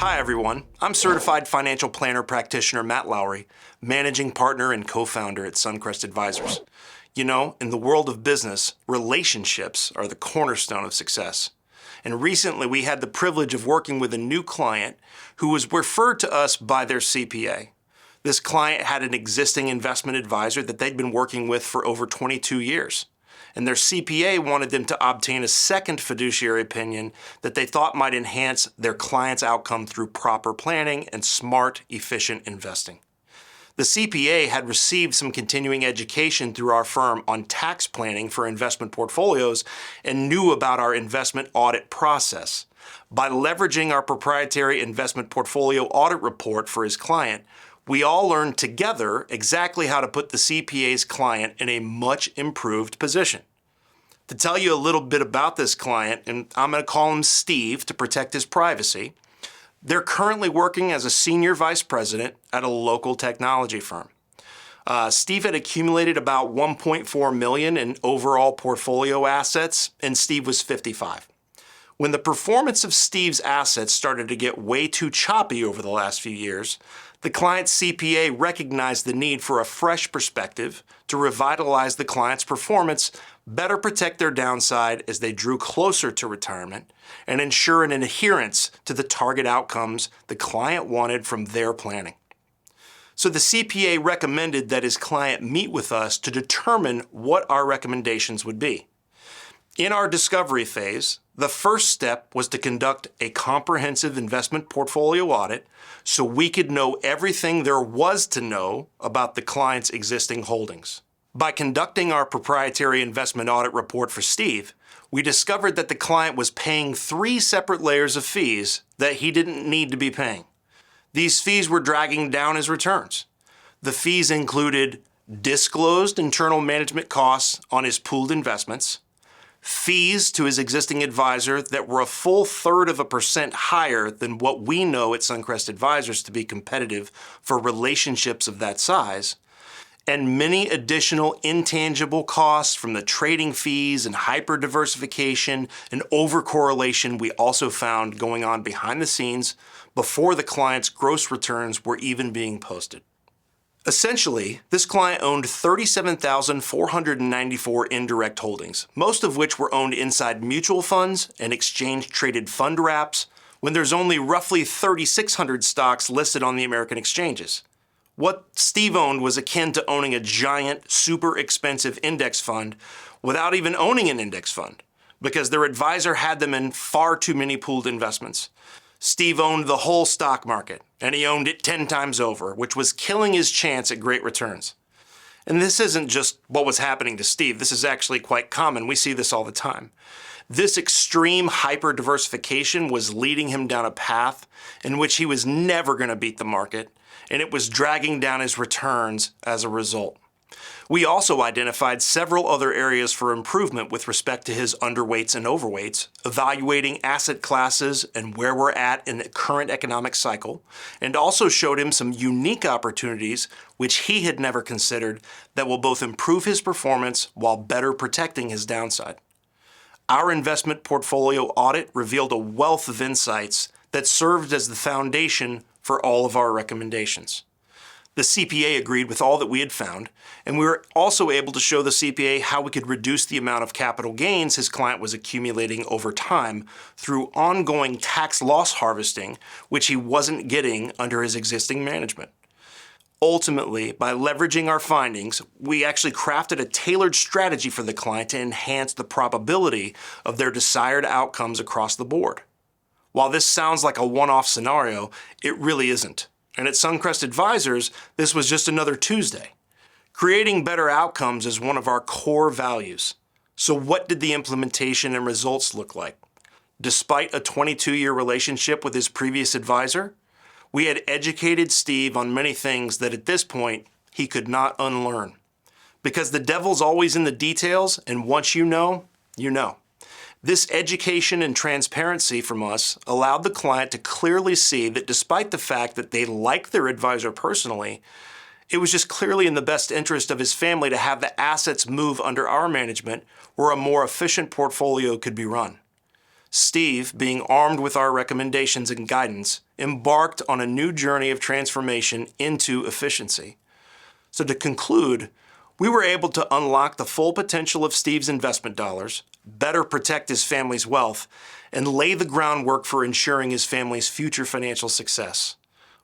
Hi everyone, I'm certified financial planner practitioner Matt Lowery, managing partner and co-founder at Suncrest Advisors. You know, in the world of business, relationships are the cornerstone of success. And recently we had the privilege of working with a new client who was referred to us by their CPA. This client had an existing investment advisor that they'd been working with for over 22 years. And their CPA wanted them to obtain a second fiduciary opinion that they thought might enhance their client's outcome through proper planning and smart, efficient investing. The CPA had received some continuing education through our firm on tax planning for investment portfolios and knew about our investment audit process. By leveraging our proprietary investment portfolio audit report for his client, we all learned together exactly how to put the CPA's client in a much improved position. To tell you a little bit about this client, and I'm going to call him Steve to protect his privacy, they're currently working as a senior vice president at a local technology firm. Steve had accumulated about $1.4 million in overall portfolio assets, and Steve was 55. When the performance of Steve's assets started to get way too choppy over the last few years, the client's CPA recognized the need for a fresh perspective to revitalize the client's performance, better protect their downside as they drew closer to retirement, and ensure an adherence to the target outcomes the client wanted from their planning. So the CPA recommended that his client meet with us to determine what our recommendations would be. In our discovery phase, the first step was to conduct a comprehensive investment portfolio audit so we could know everything there was to know about the client's existing holdings. By conducting our proprietary investment audit report for Steve, we discovered that the client was paying 3 separate layers of fees that he didn't need to be paying. These fees were dragging down his returns. The fees included disclosed internal management costs on his pooled investments, fees to his existing advisor that were a full 1/3% higher than what we know at Suncrest Advisors to be competitive for relationships of that size, and many additional intangible costs from the trading fees and hyper-diversification and overcorrelation we also found going on behind the scenes before the client's gross returns were even being posted. Essentially, this client owned 37,494 indirect holdings, most of which were owned inside mutual funds and exchange-traded fund wraps, when there's only roughly 3,600 stocks listed on the American exchanges. What Steve owned was akin to owning a giant, super expensive index fund without even owning an index fund, because their advisor had them in far too many pooled investments. Steve owned the whole stock market, and he owned it 10 times over, which was killing his chance at great returns. And this isn't just what was happening to Steve. This is actually quite common. We see this all the time. This extreme hyper-diversification was leading him down a path in which he was never going to beat the market, and it was dragging down his returns as a result. We also identified several other areas for improvement with respect to his underweights and overweights, evaluating asset classes and where we're at in the current economic cycle, and also showed him some unique opportunities which he had never considered that will both improve his performance while better protecting his downside. Our investment portfolio audit revealed a wealth of insights that served as the foundation for all of our recommendations. The CPA agreed with all that we had found, and we were also able to show the CPA how we could reduce the amount of capital gains his client was accumulating over time through ongoing tax loss harvesting, which he wasn't getting under his existing management. Ultimately, by leveraging our findings, we actually crafted a tailored strategy for the client to enhance the probability of their desired outcomes across the board. While this sounds like a one-off scenario, it really isn't. And at Suncrest Advisors, this was just another Tuesday. Creating better outcomes is one of our core values. So what did the implementation and results look like? Despite a 22-year relationship with his previous advisor, we had educated Steve on many things that at this point he could not unlearn. Because the devil's always in the details, and once you know, you know. This education and transparency from us allowed the client to clearly see that despite the fact that they liked their advisor personally, it was just clearly in the best interest of his family to have the assets move under our management where a more efficient portfolio could be run. Steve, being armed with our recommendations and guidance, embarked on a new journey of transformation into efficiency. So to conclude, we were able to unlock the full potential of Steve's investment dollars, better protect his family's wealth, and lay the groundwork for ensuring his family's future financial success.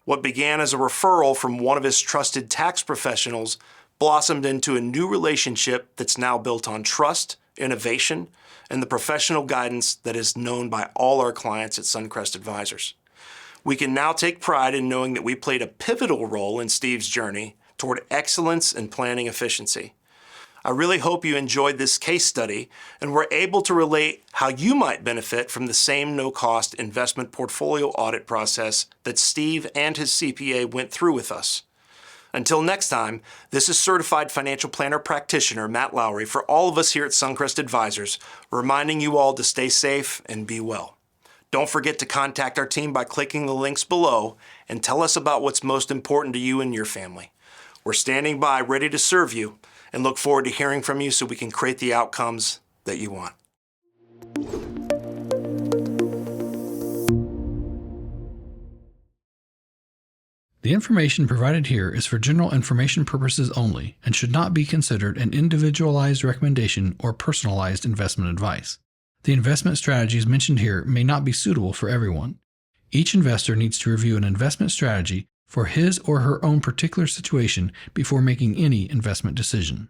What began as a referral from one of his trusted tax professionals blossomed into a new relationship that's now built on trust, innovation, and the professional guidance that is known by all our clients at Suncrest Advisors. We can now take pride in knowing that we played a pivotal role in Steve's journey toward excellence and planning efficiency. I really hope you enjoyed this case study and were able to relate how you might benefit from the same no-cost investment portfolio audit process that Steve and his CPA went through with us. Until next time, this is Certified Financial Planner Practitioner Matt Lowery for all of us here at Suncrest Advisors, reminding you all to stay safe and be well. Don't forget to contact our team by clicking the links below and tell us about what's most important to you and your family. We're standing by ready to serve you and look forward to hearing from you so we can create the outcomes that you want. The information provided here is for general information purposes only and should not be considered an individualized recommendation or personalized investment advice. The investment strategies mentioned here may not be suitable for everyone. Each investor needs to review an investment strategy for his or her own particular situation before making any investment decision.